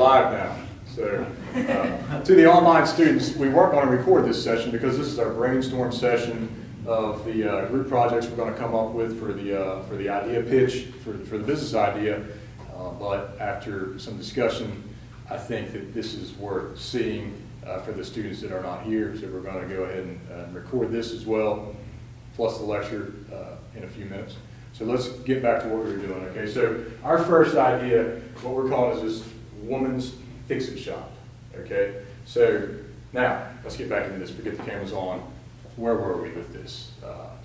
live now. So, to the online students, we weren't going to record this session because this is our brainstorm session of the group projects we're going to come up with for the idea pitch, for the business idea. But after some discussion, I think that this is worth seeing for the students that are not here. So we're going to go ahead and record this as well, plus the lecture in a few minutes. So let's get back to what we were doing, okay? So our first idea, what we're calling is this woman's fix-it shop, okay? So now, let's get back into this, forget the cameras on. Where were we with this?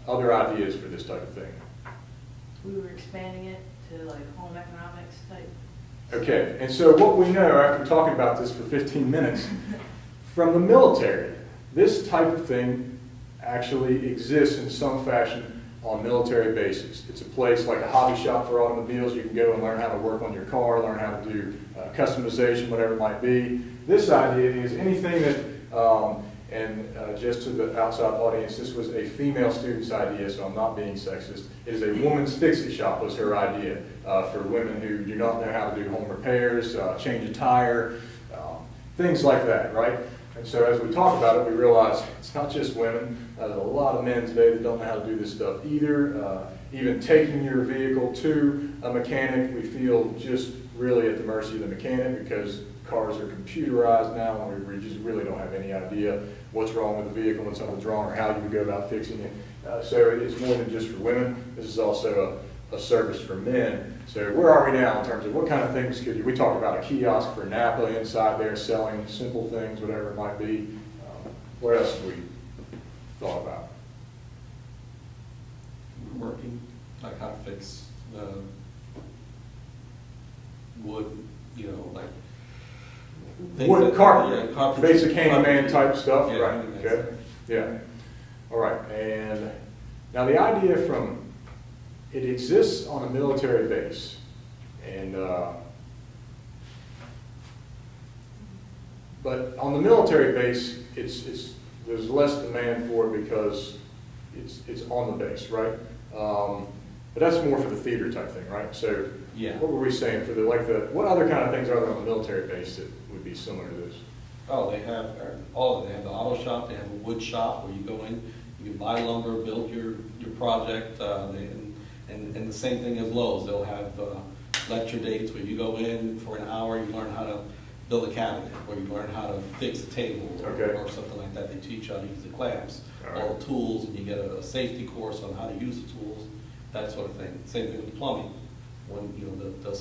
Other ideas for this type of thing? We were expanding it to like home economics type. Okay, and so what we know after talking about this for 15 minutes, from the military, this type of thing actually exists in some fashion on military bases. It's a place like a hobby shop for automobiles. You can go and learn how to work on your car, learn how to do customization, whatever it might be. This idea is anything that, just to the outside audience, this was a female student's idea, so I'm not being sexist. It is a woman's fix-it shop was her idea for women who do not know how to do home repairs, change a tire, things like that, right? And so as we talk about it, we realize it's not just women. There's a lot of men today that don't know how to do this stuff either. Even taking your vehicle to a mechanic, we feel just really at the mercy of the mechanic because cars are computerized now and we just really don't have any idea what's wrong with the vehicle when something's wrong or how you would go about fixing it. So it's more than just for women. This is also a service for men. So where are we now in terms of what kind of things could you, we talked about a kiosk for Napa inside there selling simple things, whatever it might be. What else have we thought about? Working, like how to fix the wood, you know, like wood carpet, yeah, basic handyman type stuff, yeah, right? Okay, yeah. All right, and now the idea from it exists on a military base, and but on the military base, there's less demand for it because it's on the base, right? But that's more for the theater type thing, right? So yeah. What were we saying for what other kind of things are there on the military base that would be similar to this? Oh, they have all of it. They have the auto shop, they have a wood shop where you go in, you can buy lumber, build your project, and the same thing as Lowe's. They'll have lecture dates where you go in for an hour, you learn how to build a cabinet, or you learn how to fix a table, or something like that. They teach you how to use the clamps, all the tools, and you get a safety course on how to use the tools, that sort of thing. Same thing with plumbing. When they'll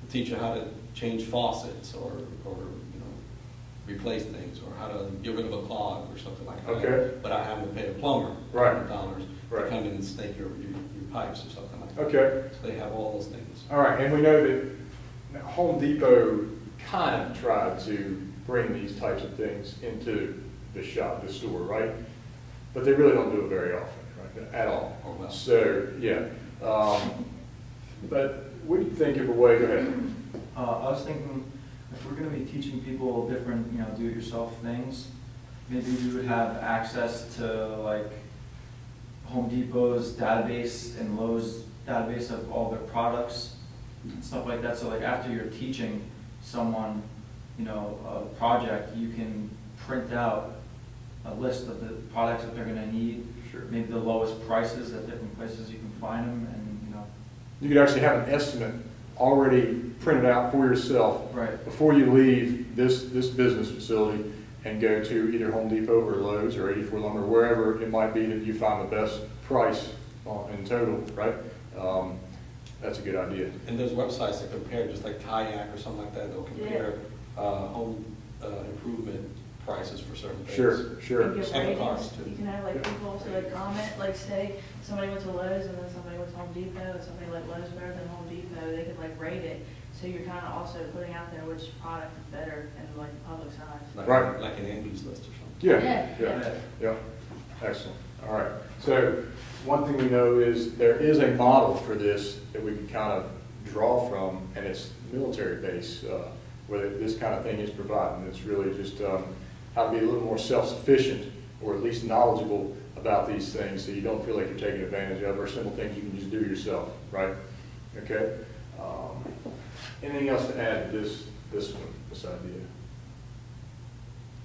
teach you how to change faucets, or replace things, or how to get rid of a clog or something like that. Okay. But I have to pay a plumber $100 to come in and snake your pipes or something like that. Okay. So they have all those things. All right, and we know that Home Depot kind of tried to bring these types of things into the shop, the store, right? But they really don't do it very often, right? At all. Oh, well. So, yeah. But what do you think of a way, go ahead. I was thinking, if we're going to be teaching people different, do-it-yourself things, maybe we would have access to like Home Depot's database and Lowe's database of all their products and stuff like that. So like after you're teaching someone, a project, you can print out a list of the products that they're going to need. Sure. Maybe the lowest prices at different places you can find them, and you could actually have an estimate already printed out for yourself before you leave this business facility and go to either Home Depot or Lowe's or 84 Lumber, wherever it might be that you find the best price in total, right? That's a good idea. And there's websites that compare, just like Hayek or something like that, they'll compare home improvement prices for certain things. Sure. And give ratings. You can have like people also comment, like say somebody went to Lowe's and then somebody went to Home Depot and somebody like Lowe's better than Home Depot, they could like rate it. So you're kind of also putting out there which product is better in like the public's eyes. Like an Andy's list or something. Yeah. Excellent. All right. So one thing we know is there is a model for this that we can kind of draw from, and it's military base where this kind of thing is provided. And it's really just how to be a little more self-sufficient or at least knowledgeable about these things so you don't feel like you're taking advantage of, or simple things you can just do yourself, right? Okay. Anything else to add to this one, this idea?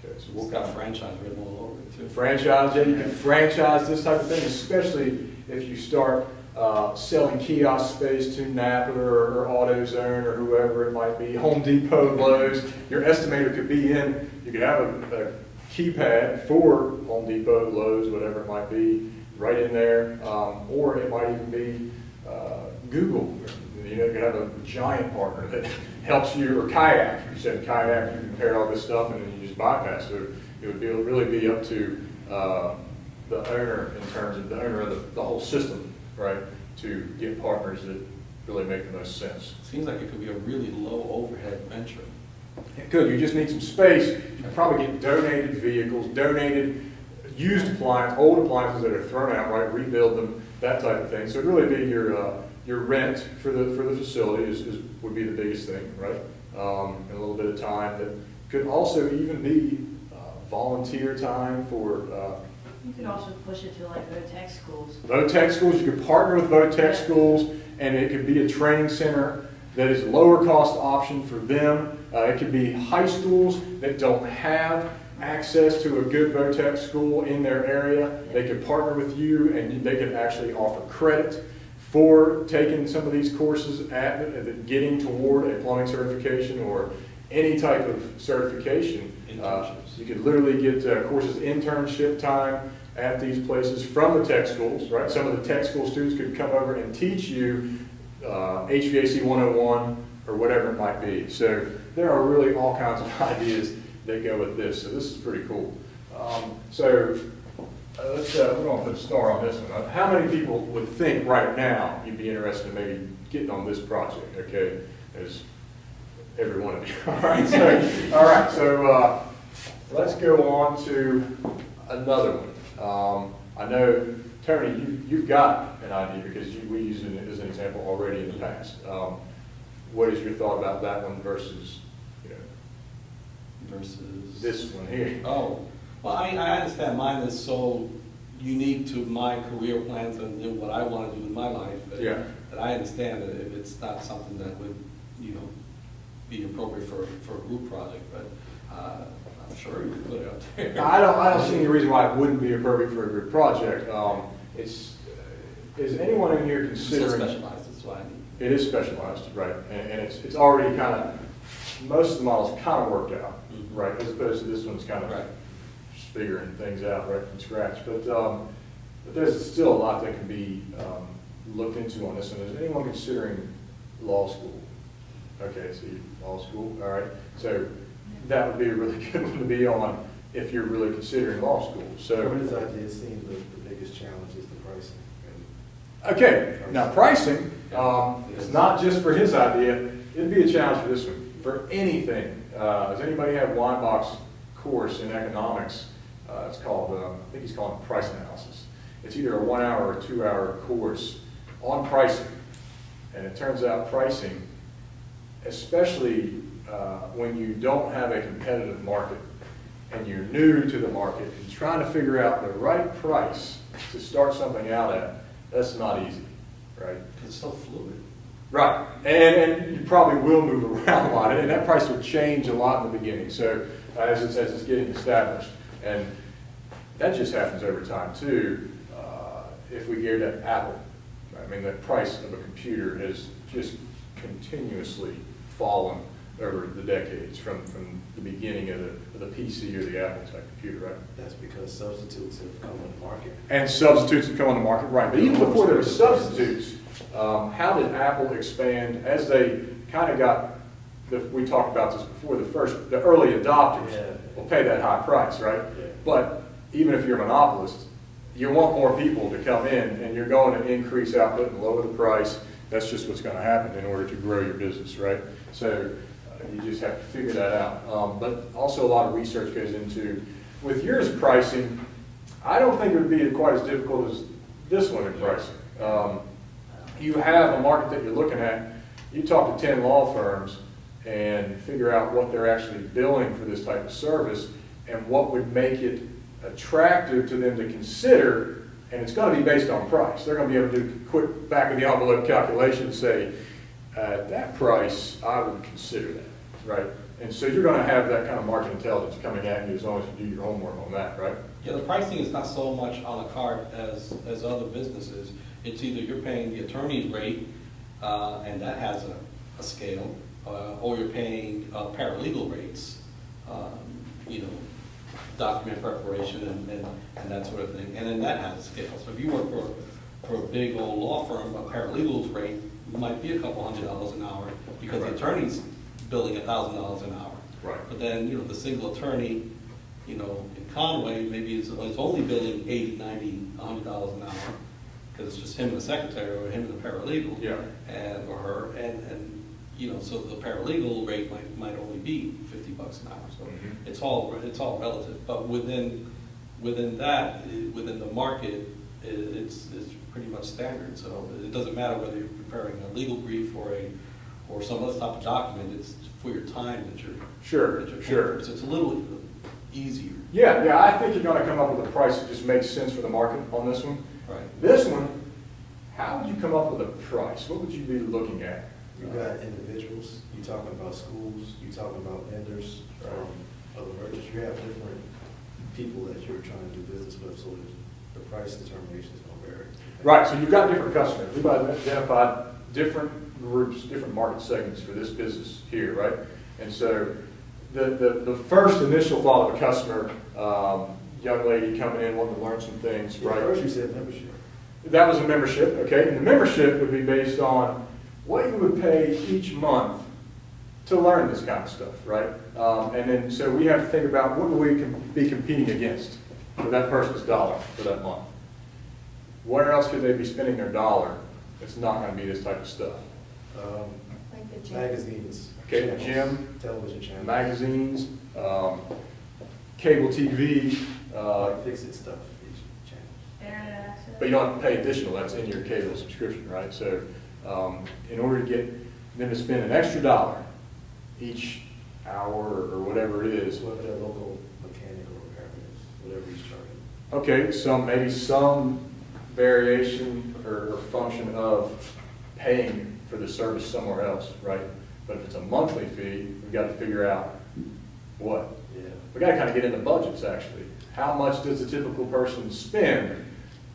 Okay, so It's got franchise written all over it too. franchise, yeah, you can franchise this type of thing, especially if you start selling kiosk space to Napa or AutoZone or whoever it might be, Home Depot, Lowe's. Your estimator could be in, you could have a keypad for Home Depot, Lowe's, whatever it might be, right in there, or it might even be Google. You know, you could have a giant partner that helps you, or kayak. You said kayak, you compare all this stuff and then you just bypass it. It would really be up to the owner in terms of the owner of the whole system, right, to get partners that really make the most sense. Seems like it could be a really low overhead venture. It could. You just need some space. You can probably get donated vehicles, donated used appliances, old appliances that are thrown out, right, rebuild them, that type of thing. So it'd really be your rent for the facility would be the biggest thing, right? And a little bit of time. That could also even be volunteer time for. You could also push it to like VOTEC schools. VOTEC schools, you could partner with VOTEC schools, and it could be a training center that is a lower cost option for them. It could be high schools that don't have access to a good VOTEC school in their area. They could partner with you and they could actually offer credit for taking some of these courses at getting toward a plumbing certification or any type of certification. You could literally get courses, internship time at these places from the tech schools, right? Some of the tech school students could come over and teach you HVAC 101 or whatever it might be. So there are really all kinds of ideas that go with this. So this is pretty cool. We're going to put a star on this one. How many people would think right now you'd be interested in maybe getting on this project? Okay, there's every one of you. All right, so let's go on to another one. I know, Tony, you've got an idea because we used it as an example already in the past. What is your thought about that one versus, Versus this one here? Oh, well, I understand mine is so unique to my career plans and what I want to do in my life. That I understand that if it's not something that would, be appropriate for a group project, but I'm sure you could put it up there. I don't see any reason why it wouldn't be appropriate for a group project. Is anyone in here considering? It's so specialized, that's why I need. It is specialized, right? And it's already kind of, most of the models kind of worked out, right? As opposed to this one's kind of just figuring things out right from scratch. But there's still a lot that can be looked into on this one. Is anyone considering law school? Okay, so law school, all right. So that would be a really good one to be on if you're really considering law school. So what his idea seems the biggest challenge is the pricing. Okay, now pricing is not just for his idea. It'd be a challenge for this one. For anything, does anybody have Weinbach's course in economics? It's called, I think he's calling it price analysis. It's either a 1 hour or 2 hour course on pricing. And it turns out pricing, especially when you don't have a competitive market and you're new to the market and trying to figure out the right price to start something out at, that's not easy, right? It's so fluid. Right, and you probably will move around a lot, and that price will change a lot in the beginning. So as it's getting established, and that just happens over time too. If we go to Apple, I mean the price of a computer has just continuously fallen over the decades from the beginning of the PC or the Apple type computer, right? That's because substitutes have come on the market. And substitutes have come on the market, right? But even before there were substitutes, how did Apple expand as they kind of got, we talked about this before, the early adopters will pay that high price, right? Yeah. But even if you're a monopolist, you want more people to come in and you're going to increase output and lower the price. That's just what's going to happen in order to grow your business, right? So you just have to figure that out. But also a lot of research goes into, with yours pricing, I don't think it would be quite as difficult as this one in pricing. You have a market that you're looking at, you talk to 10 law firms and figure out what they're actually billing for this type of service and what would make it attractive to them to consider, and it's going to be based on price. They're going to be able to do a quick back of the envelope calculation and say, at that price, I would consider that, right? And so you're gonna have that kind of market intelligence coming at you as long as you do your homework on that, right? Yeah, the pricing is not so much a la carte as other businesses. It's either you're paying the attorney's rate, and that has a scale, or you're paying paralegal rates, you know, document preparation and that sort of thing, and then that has a scale. So if you work for a big old law firm, a paralegal's rate might be a couple $100 an hour because the attorney's billing $1,000 an hour. Right. But then, you know, the single attorney, you know, in Conway, maybe it's only billing $80, $90, $100 an hour because it's just him and the secretary or him and the paralegal. Yeah. And, or her, and you know, so the paralegal rate might only be $50 an hour. So Mhm. it's all relative. But within that, within the market, it's pretty much standard. So it doesn't matter whether you're preparing a legal brief or some other type of document. It's for your time that you're Sure, that you're paying sure. for. So it's a little easier. Yeah, I think you're gonna come up with a price that just makes sense for the market on this one. Right. This one, how would you come up with a price? What would you be looking at? You got individuals, you talking about schools, you talking about vendors from other merchants, you have different people that you're trying to do business with, so the price determination is gonna vary. Right, so you've got different customers. We've identified different groups, different market segments for this business here, right? And so the first initial thought of a customer, young lady coming in wanting to learn some things, Yeah, right? first you said membership. That was a membership, okay? And the membership would be based on what you would pay each month to learn this kind of stuff, right? And then, so we have to think about what we can be competing against for that person's dollar for that month. Where else could they be spending their dollar that's not gonna be this type of stuff? Like the gym. Magazines. Okay, channels, gym, television channels. magazines, cable TV, Fix-it stuff, each channel. Internet access. but you don't have to pay additional, that's in your cable subscription, right? So, in order to get them to spend an extra dollar each hour or whatever it is, Whatever their local mechanic or repairman is, whatever he's charging. okay, maybe some variation or function of paying for the service somewhere else, right? But if it's a monthly fee, we've got to figure out what. Yeah. We got to kind of get into budgets, actually. How much does a typical person spend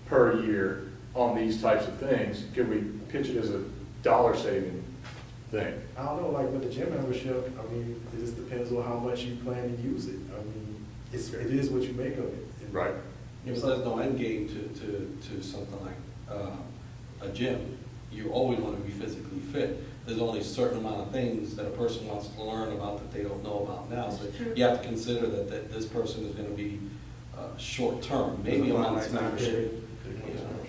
per year on these types of things? Could we pitch it as a dollar saving thing? I don't know, like with the gym membership, I mean, it just depends on how much you plan to use it. I mean, it is what you make of it. Right. If there's no end game to something like a gym, you always want to be physically fit. There's only a certain amount of things that a person wants to learn about that they don't know about now. So you have to consider that this person is going to be short term, maybe a month's membership.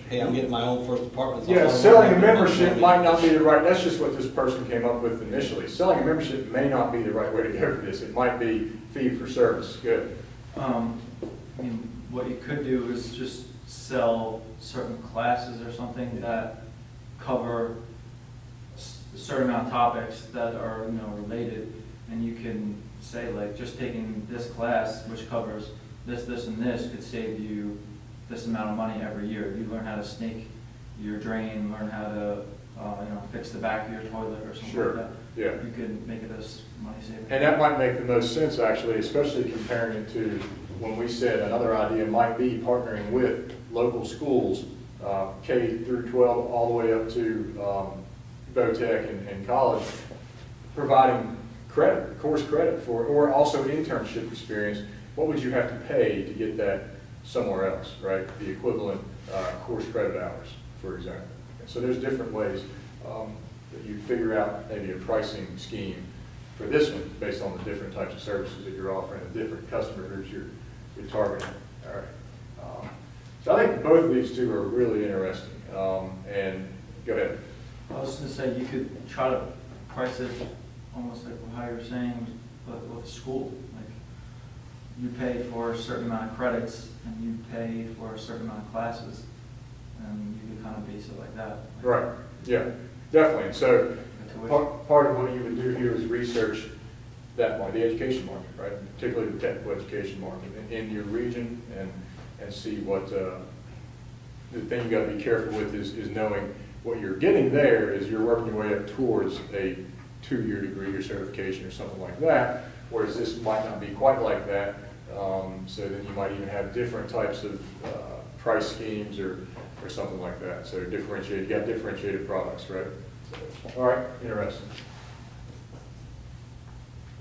Hey, I'm getting my own first apartment. so Yeah, I'm selling a gonna- membership might not be the right, that's just what this person came up with initially. Selling a membership may not be the right way to go for this. It might be fee for service. Good. I mean, what you could do is just sell certain classes or something that cover a certain amount of topics that are, you know, related, and you can say, like, just taking this class, which covers this, this, and this, could save you this amount of money every year. You learn how to snake your drain, learn how to, you know, fix the back of your toilet or something Sure. like that. Yeah. You could make it as money saving. And that might make the most sense, actually, especially comparing it to when we said another idea might be partnering with local schools, K through 12, all the way up to VOTEC and college, providing credit, course credit for, or also internship experience. What would you have to pay to get that somewhere else, right? The equivalent course credit hours, for example. So there's different ways that you figure out maybe a pricing scheme for this one based on the different types of services that you're offering, the different customer groups you're targeting. All right. So I think both of these two are really interesting. And go ahead. I was going to say, you could try to price it almost like how you were saying with school. Like, you pay for a certain amount of credits and you pay for a certain amount of classes, and you could kind of base it like that. Right. Yeah, definitely. So The tuition. part of what you would do here is research that market, the education market, right? Particularly the technical education market in your region, and see what the thing you got to be careful with is knowing what you're getting there is you're working your way up towards a 2-year degree or certification or something like that, whereas this might not be quite like that. So then you might even have different types of price schemes or something like that. So differentiated, you got differentiated products, right? So, all right, interesting.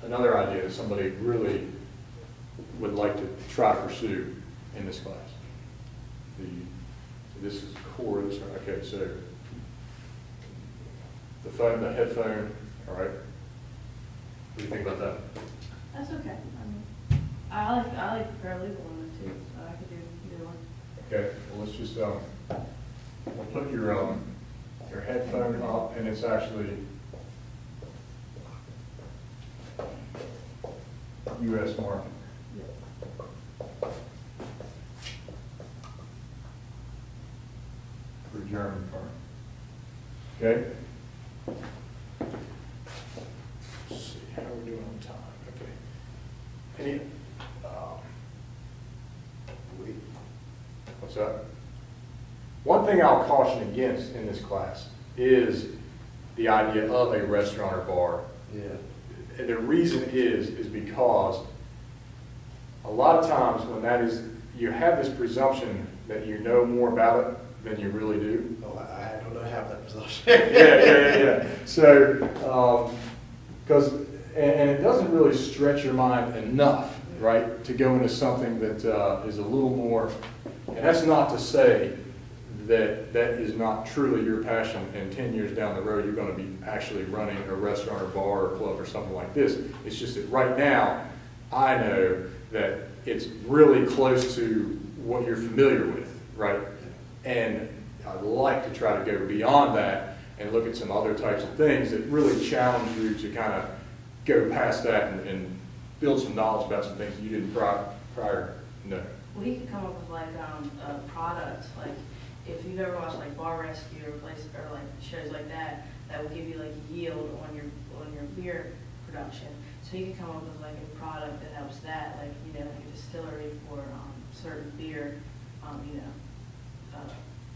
Another idea that somebody really would like to try to pursue in this class. So this is core, this one, okay, so the phone, the headphone, all right? What do you think about that? That's okay. I mean, I like paralegal ones too, so I could do either one. Okay, well, let's just, we'll put your headphone up, and it's actually U.S. market. For a German firm. Okay? Let's see, how are we doing on time? Okay. Any, what's that? One thing I'll caution against in this class is the idea of a restaurant or bar. Yeah. And the reason is because a lot of times when that is, you have this presumption that you know more about it than you really do. Oh, I don't have that presumption. Yeah. So, because, and it doesn't really stretch your mind enough, right, to go into something that is a little more, and that's not to say that that is not truly your passion, and 10 years down the road you're going to be actually running a restaurant or bar or club or something like this. It's just that right now I know that it's really close to what you're familiar with, right? And I'd like to try to go beyond that and look at some other types of things that really challenge you to kind of go past that and build some knowledge about some things that you didn't prior know. Well, you could come up with like a product, like if you've ever watched like Bar Rescue or like shows like that, that will give you like yield on your beer production. So you can come up with like a product that helps that, like like a distillery for certain beer,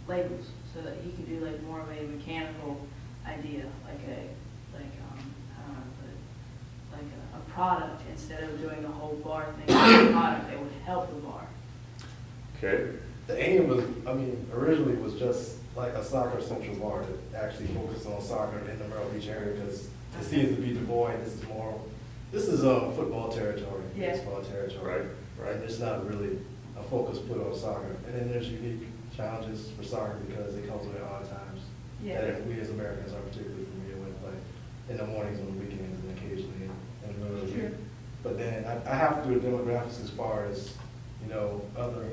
labels, so that he can do like more of a mechanical idea, like a product instead of doing the whole bar thing. A product that would help the bar. Okay. The aim was, originally was just like a soccer central bar that actually focused on soccer in the Myrtle Beach area, because it seems to be devoid. This is football territory, baseball territory. Right. And there's not really a focus put on soccer. And then there's unique challenges for soccer because it comes with odd times. Yeah. That we as Americans are particularly familiar with, like in the mornings, on the weekends, and occasionally in the middle of the week. But then I have to do the demographics as far as, other,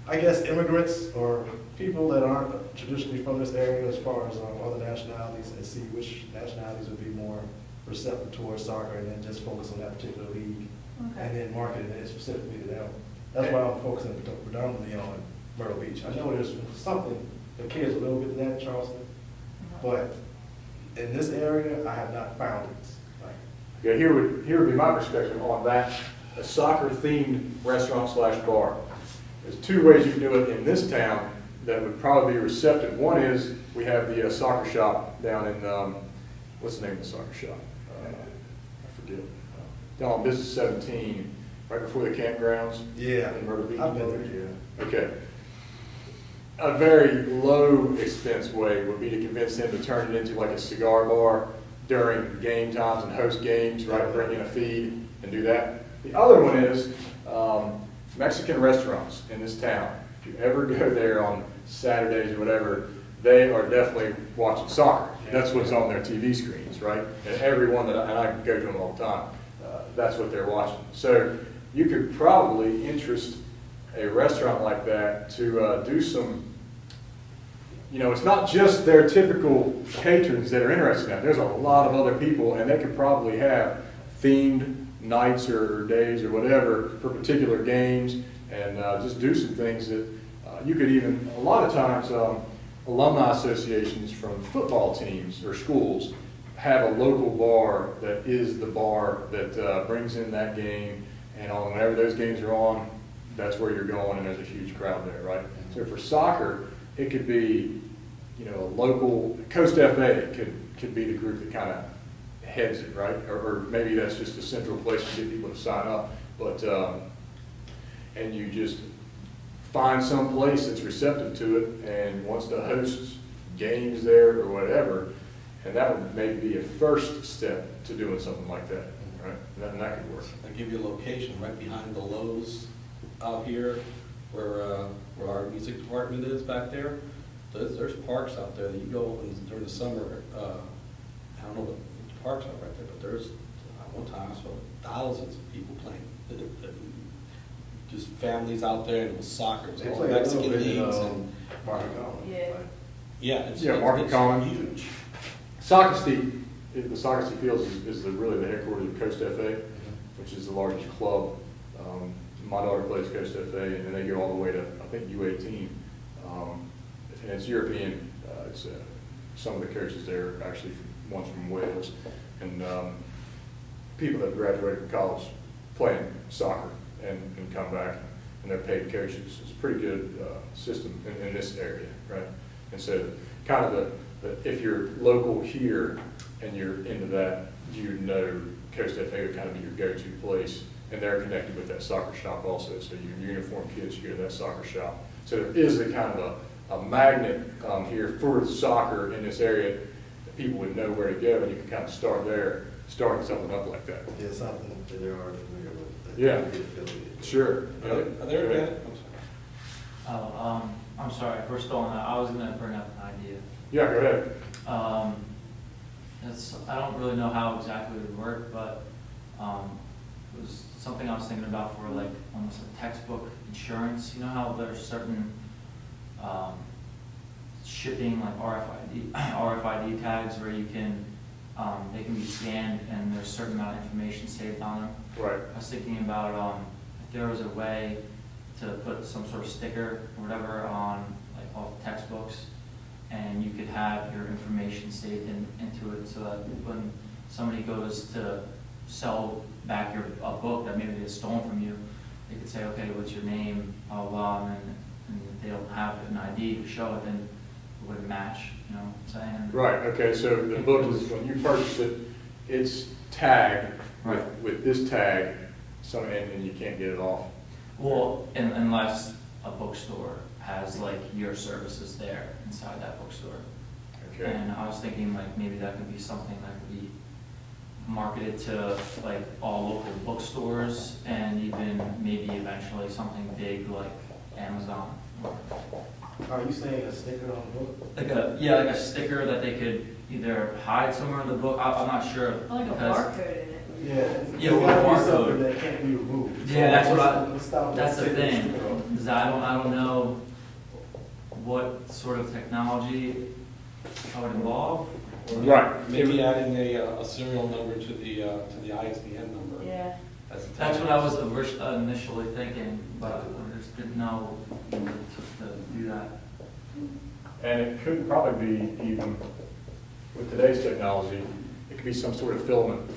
I guess, immigrants or people that aren't traditionally from this area, as far as other nationalities, and see which nationalities would be more receptive towards soccer, and then just focus on that particular league. Okay. And then market it specifically to them. That's why I'm focusing predominantly on Myrtle Beach. I know there's something that caters a little bit to that in Charleston, but in this area, I have not found it. Yeah, here would be my perspective on that. A soccer-themed restaurant/bar. There's 2 ways you can do it in this town that would probably be receptive. One is we have the soccer shop down in, what's the name of the soccer shop? I forget. Down on Business 17, right before the campgrounds. Yeah, In Myrtle Beach. I've been there, yeah. Okay. A very low expense way would be to convince them to turn it into like a cigar bar during game times and host games, right? Bring in a feed and do that. The other one is Mexican restaurants in this town. If you ever go there on Saturdays or whatever, they are definitely watching soccer. That's what's on their TV screens, right? And everyone and I go to them all the time, that's what they're watching. So you could probably interest a restaurant like that to do some, it's not just their typical patrons that are interested in that. There's a lot of other people, and they could probably have themed nights or days or whatever for particular games, and just do some things that you could even, a lot of times, alumni associations from football teams or schools have a local bar that is the bar that brings in that game, and whenever those games are on, that's where you're going, and there's a huge crowd there, right? So for soccer, it could be you know, a local, Coast FA could be the group that kind of heads it, right? Or maybe that's just a central place to get people to sign up. But, and you just find some place that's receptive to it and wants to host games there or whatever, and that would maybe be a first step to doing something like that, right? And that could work. I'll give you a location right behind the Lowe's out here where our music department is back there. There's parks out there that you go and during the summer. I don't know what the parks are right there, but there's one time I saw thousands of people playing. Just families out there, and it was soccer, it was They all play Mexican a little bit, leagues and Market Common. Yeah. yeah, Market it's Common. huge. Sockasty, the Sockasty Fields is really the headquarters of Coast FA, which is the largest club. My daughter plays Coast FA, and then they go all the way to, I think, U18. And it's European. Some of the coaches there are actually one's from Wales, and people that graduated from college playing soccer and come back, and they're paid coaches. It's a pretty good system in this area, right? And so kind of if you're local here and you're into that, you know Coast FA would kind of be your go-to place, and they're connected with that soccer shop also. So your uniform kids, you go to that soccer shop. So there is a kind of a magnet here for soccer in this area that people would know where to go, and you can kind of start there, starting something up like that. Yeah, something that they're already familiar with. That Yeah. they could be affiliated. Sure. Are there advantages? I'm sorry, if we're still on that, I was gonna bring up an idea. Yeah, go ahead. I don't really know how exactly it would work, but it was something I was thinking about for like almost like textbook insurance. You know how there's certain shipping like RFID tags where you can they can be scanned and there's a certain amount of information saved on them. Right. I was thinking about if there was a way to put some sort of sticker or whatever on like all the textbooks, and you could have your information saved into it, so that when somebody goes to sell back a book that maybe they stolen from you, they could say, okay, what's your name, blah, blah, and if they don't have an ID to show it, then it wouldn't match, you know what I'm saying? Right, okay, so the book is, when you purchase it, it's tagged with this tag, and you can't get it off. Well, unless a bookstore has like your services there inside that bookstore. Okay. And I was thinking like maybe that could be something that could be marketed to like all local bookstores, and even maybe eventually something big like Amazon. Are you saying a sticker on the book? Like a sticker that they could either hide somewhere in the book. I'm not sure. Like a because- barcode in it. Yeah. Yeah, It's gotta barcode. be something that can't be removed. Yeah, that's what Let's stop that's the that thing. sticker on. Is I don't know what sort of technology I would involve. Or Right. Maybe adding a serial number to the ISBN number. Yeah. That's what I was initially thinking, but I just didn't know to do that. And it could probably be even, with today's technology, it could be some sort of filament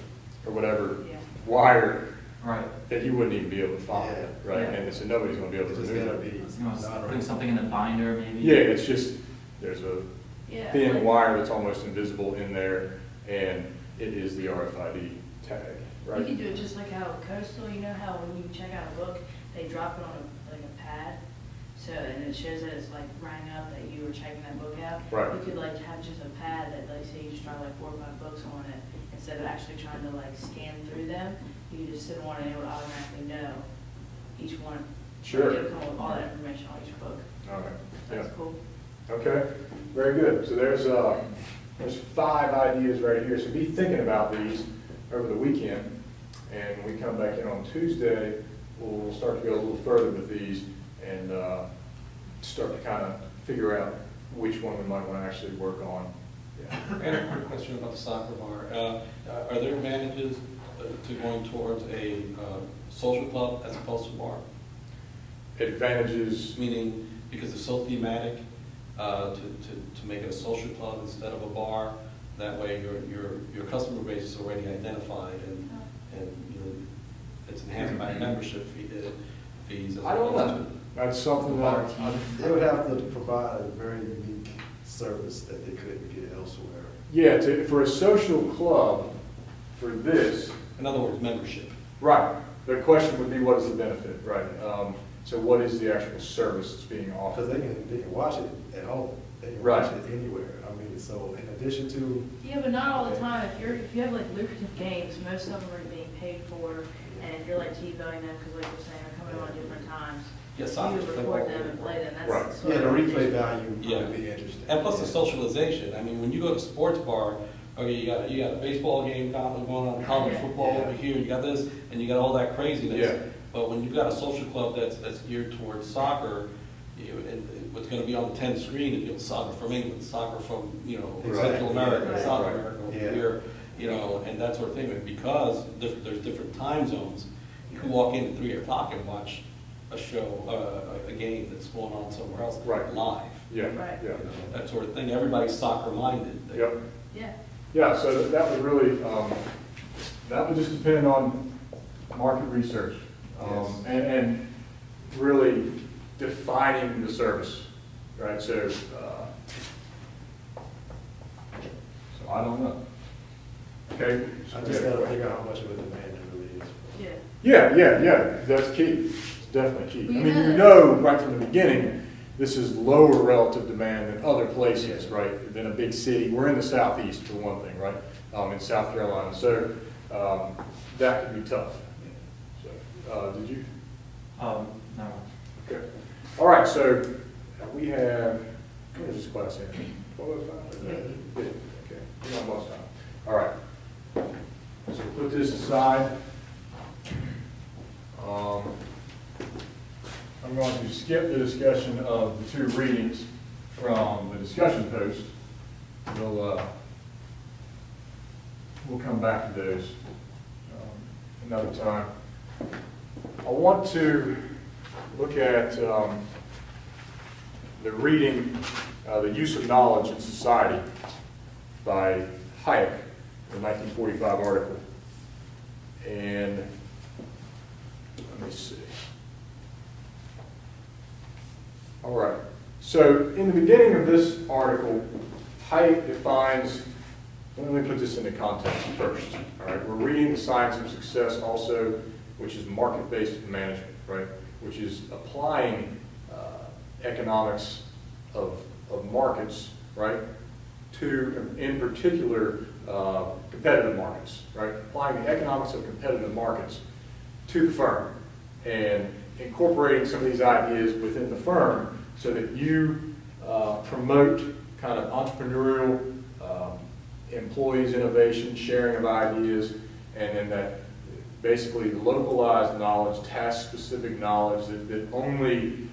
or whatever Yeah. wire Right. that you wouldn't even be able to find, Yeah. right? Yeah. And so nobody's gonna be able to It's remove gotta it. be You know, putting non-removable. something in the binder maybe. Yeah, it's just, there's a Yeah. thin like- wire that's almost invisible in there, and it is the RFID tag, You right? can do it just like how Coastal, you know how when you check out a book, they drop it on a pad, so, and it shows that it's like rang up that you were checking that book out. Right. You could like have just a pad that, like, say you just drop like 4 or 5 books on it, instead of actually trying to like scan through them, you could just sit on one and it would automatically know each one. Sure. It would come with all that information on each book. All right, yeah. That's cool. Okay, very good. So there's 5 ideas right here. So be thinking about these over the weekend. And when we come back in on Tuesday, we'll start to go a little further with these and start to kind of figure out which one we might want to actually work on. Yeah. And a quick question about the soccer bar. Are there advantages to going towards a social club as opposed to a bar? Advantages, Meaning, because it's so thematic, to make it a social club instead of a bar. That way, your customer base is already identified, and you know, it's enhanced by membership fees. As I don't opposed know. That's something that They would have to provide a very unique service that they couldn't get elsewhere. Yeah, for a social club, for this, In other words, membership. right, the question would be, what is the benefit, right? So what is the actual service that's being offered? Because they can watch it at home, they can Right. watch it anywhere. I mean, so in addition to, Yeah, but not all the time. If you have like lucrative games, most of them are being paid for, and you're like T-voting them because like you're saying, they're coming on different times. Yes, You record them and play them. That's Right. sort yeah, the of replay value Yeah. would be interesting. And plus the socialization. I mean, when you go to a sports bar, okay, you got a baseball game going on, college Yeah. football Yeah. over here, you got this, and you got all that craziness. Yeah. But when you've got a social club that's geared towards soccer, and what's going to be on the 10 screen is soccer from England, soccer from Right. Central America, Right. South Right. America over Yeah. here, and that sort of thing. And because there's different time zones, you can walk in at 3 o'clock and watch a show, a game that's going on somewhere else Right. live. Yeah, Right. yeah. That sort of thing. Everybody's soccer minded. Yep. Yeah. Yeah, so that would really, that would just depend on market research, Yes. and really defining the service, right? So I don't know. Okay? I just gotta figure out how much of a demand there really is. Yeah. Yeah, that's key. It's definitely key. I Well, mean, yeah. you know right from the beginning, this is lower relative demand than other places, right? Than a big city. We're in the southeast for one thing, right? In South Carolina. So that could be tough. So, did you? No. Okay. All right, so we have, what is this class in? 12:05? Yeah. Okay, we don't have much time. All right. So put this aside. I'm going to skip the discussion of the 2 readings from the discussion post. We'll come back to those another time. I want to look at the reading, The Use of Knowledge in Society by Hayek, the 1945 article. And let me see. All right. So in the beginning of this article, Hayek defines, let me put this into context first. All right. We're reading The Science of Success also, which is market-based management, right? Which is applying economics of markets, right, to, in particular, competitive markets, right? Applying the economics of competitive markets to the firm and incorporating some of these ideas within the firm so that you promote kind of entrepreneurial employees, innovation, sharing of ideas, and then that basically localized knowledge, task-specific knowledge that only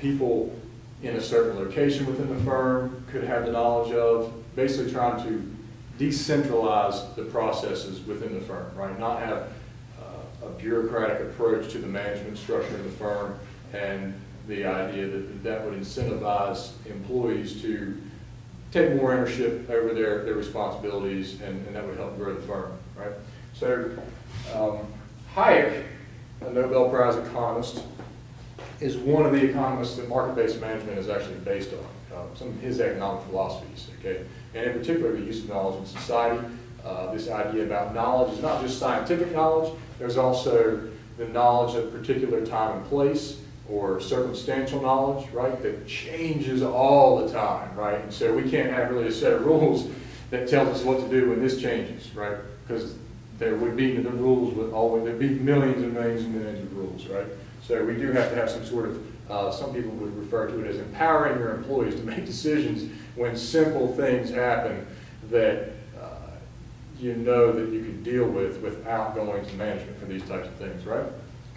people in a certain location within the firm could have the knowledge of, basically trying to decentralize the processes within the firm, right? Not have a bureaucratic approach to the management structure of the firm, and the idea that would incentivize employees to take more ownership over their responsibilities, and that would help grow the firm, right? So Hayek, a Nobel Prize economist, is one of the economists that market-based management is actually based on, some of his economic philosophies, okay? And in particular, the use of knowledge in society. This idea about knowledge is not just scientific knowledge, there's also the knowledge of particular time and place, or circumstantial knowledge, right, that changes all the time, right? And so we can't have really a set of rules that tells us what to do when this changes, right? Because there would be, the rules would always, there'd be millions and millions and millions of rules, right? So we do have to have some sort of, some people would refer to it as empowering your employees to make decisions when simple things happen that you know that you can deal with without going to management for these types of things, right?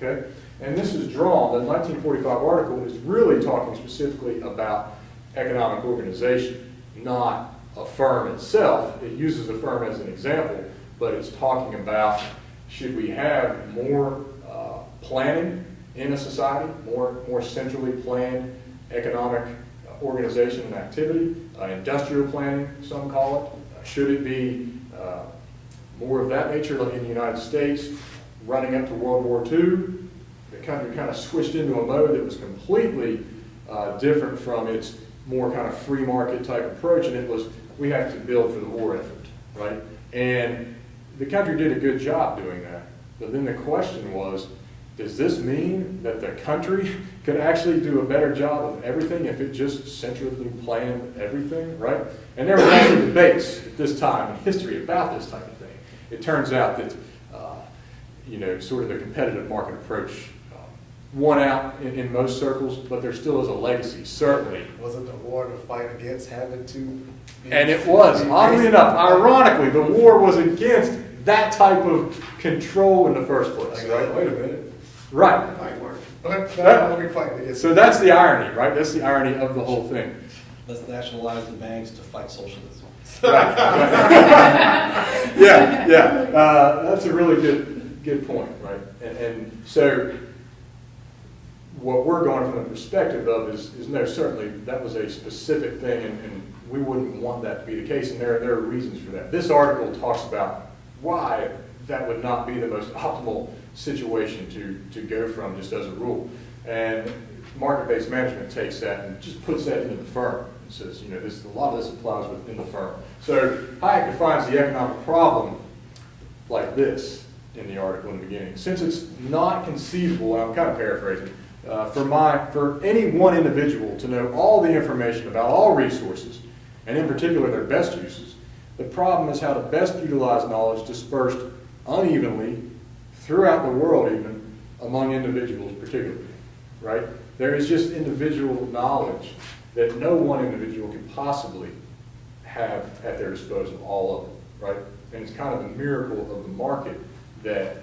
Okay? And this is drawn, the 1945 article is really talking specifically about economic organization, not a firm itself. It uses a firm as an example, but it's talking about should we have more planning in a society, more centrally planned economic organization and activity, industrial planning, some call it. Should it be more of that nature, like in the United States, running up to World War II? The country kind of switched into a mode that was completely different from its more kind of free market type approach, and it was, we have to build for the war effort, right? And the country did a good job doing that. But then the question was, does this mean that the country could actually do a better job of everything if it just centrally planned everything, right? And there were also debates at this time in history about this type of thing. It turns out that, you know, sort of the competitive market approach won out in most circles, but there still is a legacy, certainly. Wasn't the war to fight against having to? And it was, oddly enough, ironically, the war was against that type of control in the first place, right? Wait a minute. Right. That might work. Now we're fighting against. So that's the irony, right? That's the irony of the whole thing. Let's nationalize the banks to fight socialism. Right. Yeah, yeah. That's a really good point, right? And so what we're going from the perspective of is no, certainly that was a specific thing, and we wouldn't want that to be the case, and there are reasons for that. This article talks about why that would not be the most optimal situation to go from just as a rule. And market-based management takes that and just puts that into the firm and says, you know, a lot of this applies within the firm. So Hayek defines the economic problem like this in the article in the beginning. Since it's not conceivable, and I'm kind of paraphrasing, for any one individual to know all the information about all resources, and in particular their best uses, the problem is how to best utilize knowledge dispersed unevenly throughout the world, even among individuals particularly, right? There is just individual knowledge that no one individual can possibly have at their disposal, all of it, right? And it's kind of a miracle of the market that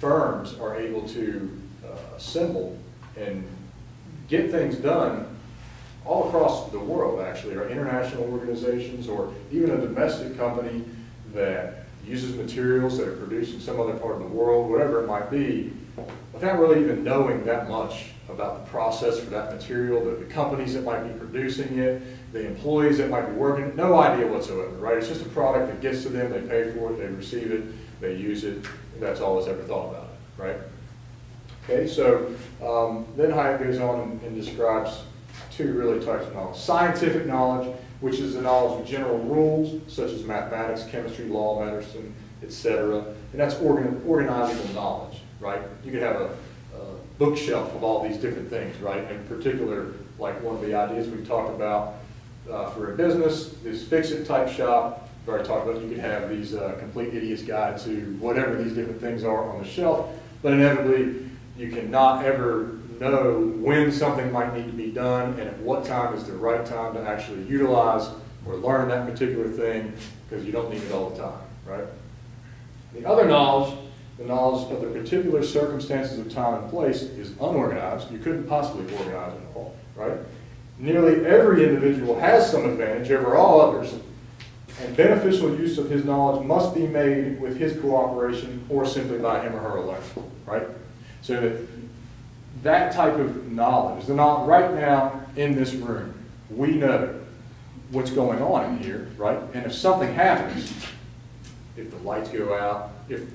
firms are able to assemble and get things done all across the world, actually, or international organizations, or even a domestic company that uses materials that are produced in some other part of the world, whatever it might be, without really even knowing that much about the process for that material, the companies that might be producing it, the employees that might be working, no idea whatsoever, right? It's just a product that gets to them, they pay for it, they receive it, they use it, and that's all that's ever thought about it, right? Okay, so then Hayek goes on and describes two really types of knowledge. Scientific knowledge, which is the knowledge of general rules, such as mathematics, chemistry, law, medicine, etc. And that's organizable knowledge, right? You could have a bookshelf of all these different things, right? In particular, like one of the ideas we talked about for a business, this fix-it type shop. We've already talked about you could have these complete idiot's guide to whatever these different things are on the shelf, but inevitably you cannot ever know when something might need to be done and at what time is the right time to actually utilize or learn that particular thing, because you don't need it all the time, right? The other knowledge, the knowledge of the particular circumstances of time and place, is unorganized. You couldn't possibly organize it all, right? Nearly every individual has some advantage over all others, and beneficial use of his knowledge must be made with his cooperation or simply by him or her alone, right? So that type of knowledge, the knowledge right now in this room, we know what's going on in here, right? And if something happens, if the lights go out, if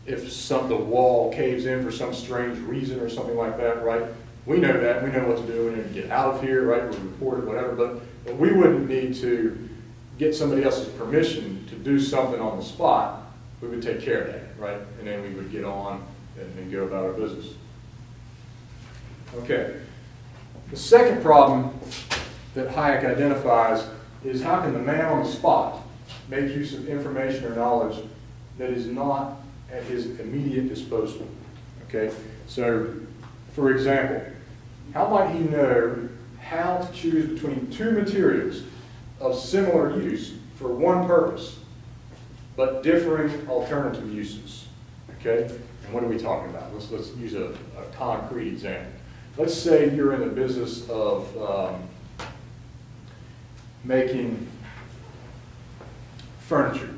the wall caves in for some strange reason or something like that, right? We know that, we know what to do, we need to get out of here, right? We report it, whatever, but we wouldn't need to get somebody else's permission to do something on the spot. We would take care of that, right? And then we would get on and go about our business. Okay. The second problem that Hayek identifies is how can the man on the spot make use of information or knowledge that is not at his immediate disposal. Okay? So, for example, how might he know how to choose between two materials of similar use for one purpose, but differing alternative uses? Okay? And what are we talking about? Let's use a concrete example. Let's say you're in the business of making furniture.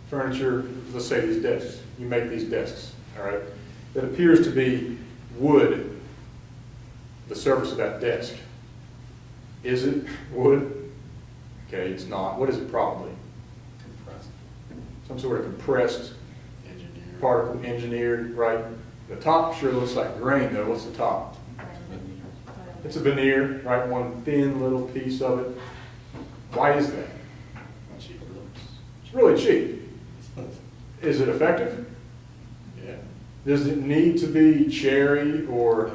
Furniture, let's say these desks. You make these desks, all right? That appears to be wood, the surface of that desk. Is it wood? Okay, it's not. What is it probably? Compressed. Some sort of compressed particle, engineered, right? The top sure looks like grain, though. What's the top? It's a veneer, right? One thin little piece of it. Why is that? Cheap looks. It's really cheap. Is it effective? Yeah. Does it need to be cherry or,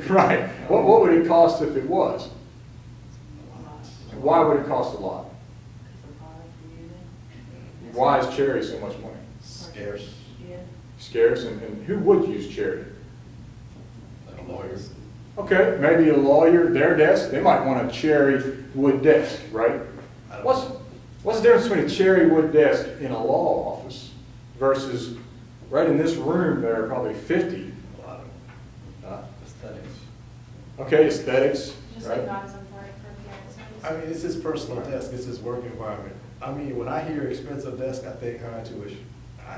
right? What would it cost if it was? Why would it cost a lot? Because the product you're using. Why is cherry so much money? Scarce. Yeah. Scarce, and who would use cherry? Like lawyers. Okay, maybe a lawyer, their desk, they might want a cherry wood desk, right? What's the difference between a cherry wood desk in a law office versus right in this room there are probably 50? A lot of aesthetics. Okay, aesthetics, Just right? like got some for appearance. I mean, it's his personal desk, it's his work environment. I mean, when I hear expensive desk, I think high tuition.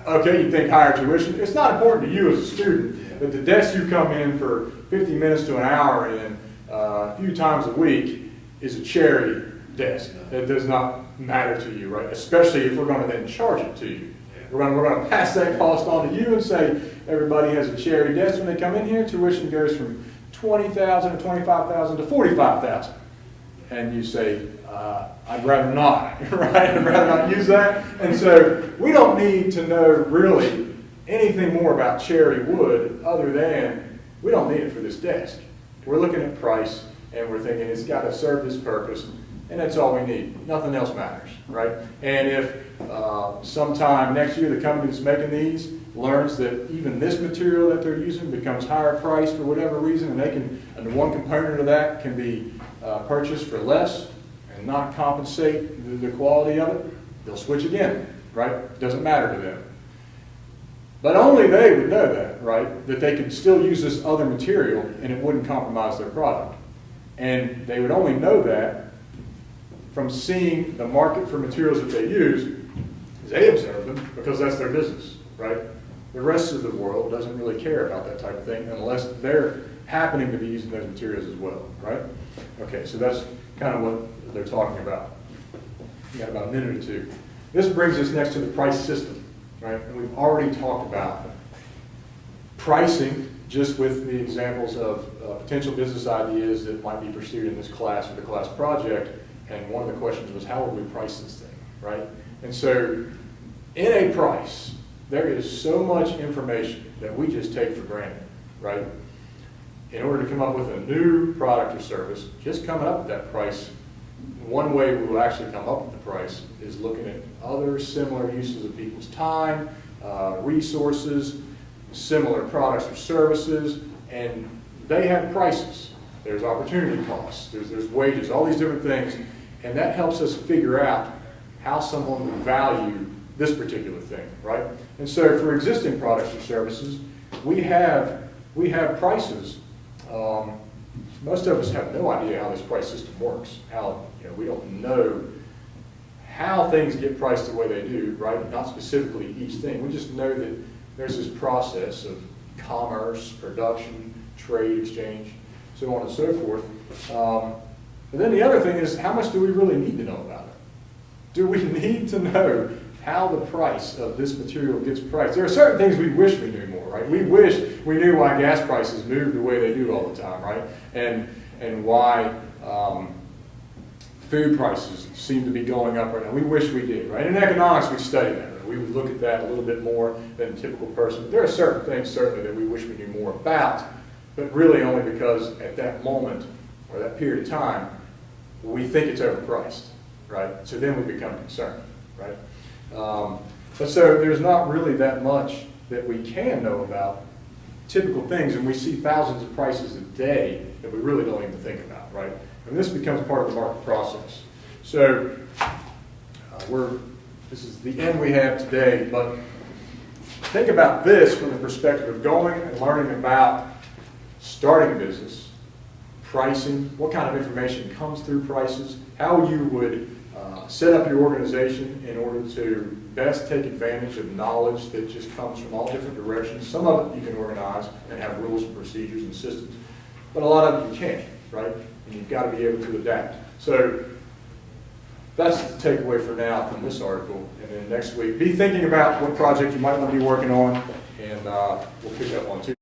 Okay, you think higher tuition. It's not important to you as a student, Yeah. but the desk you come in for 50 minutes to an hour in a few times a week is a cherry desk. It does not matter to you, right? Especially if we're going to then charge it to you. We're going to pass that cost on to you and say everybody has a cherry desk when they come in here. Tuition goes from $20,000 to $25,000 to $45,000. And you say, I'd rather not, right? I'd rather not use that. And so we don't need to know really anything more about cherry wood other than we don't need it for this desk. We're looking at price and we're thinking it's got to serve this purpose, and that's all we need. Nothing else matters, right? And if sometime next year the company that's making these learns that even this material that they're using becomes higher priced for whatever reason, and the one component of that can be purchased for less and not compensate the quality of it, they'll switch again, right? It doesn't matter to them. But only they would know that, right? That they could still use this other material and it wouldn't compromise their product. And they would only know that from seeing the market for materials that they use as they observe them, because that's their business, right? The rest of the world doesn't really care about that type of thing unless they're happening to be using those materials as well, right? Okay, so that's kind of what they're talking about. We got about a minute or two. This brings us next to the price system, right? And we've already talked about pricing just with the examples of potential business ideas that might be pursued in this class or the class project. And one of the questions was, how would we price this thing, right? And so in a price, there is so much information that we just take for granted, right? In order to come up with a new product or service, just coming up with that price, one way we will actually come up with the price is looking at other similar uses of people's time, resources, similar products or services, and they have prices. There's opportunity costs, there's wages, all these different things, and that helps us figure out how someone would value this particular thing, right? And so for existing products or services, we have prices. Most of us have no idea how this price system works. We don't know how things get priced the way they do, right? Not specifically each thing. We just know that there's this process of commerce, production, trade, exchange, so on and so forth. But then the other thing is, how much do we really need to know about it? Do we need to know how the price of this material gets priced? There are certain things we wish we knew more, right? We wish we knew why gas prices move the way they do all the time, right? And why food prices seem to be going up right now. We wish we did, right? In economics, we study that. Right? We would look at that a little bit more than a typical person. But there are certain things, certainly, that we wish we knew more about, but really only because at that moment, or that period of time, we think it's overpriced, right? So then we become concerned, right? But so there's not really that much that we can know about typical things, and we see thousands of prices a day that we really don't even think about, right? And this becomes part of the market process. So this is the end we have today, but think about this from the perspective of going and learning about starting a business, pricing, what kind of information comes through prices, how you would set up your organization in order to best take advantage of knowledge that just comes from all different directions. Some of it you can organize and have rules and procedures and systems, but a lot of it you can't, right? And you've got to be able to adapt. So that's the takeaway for now from this article. And then next week, be thinking about what project you might want to be working on, and we'll pick up on Tuesday.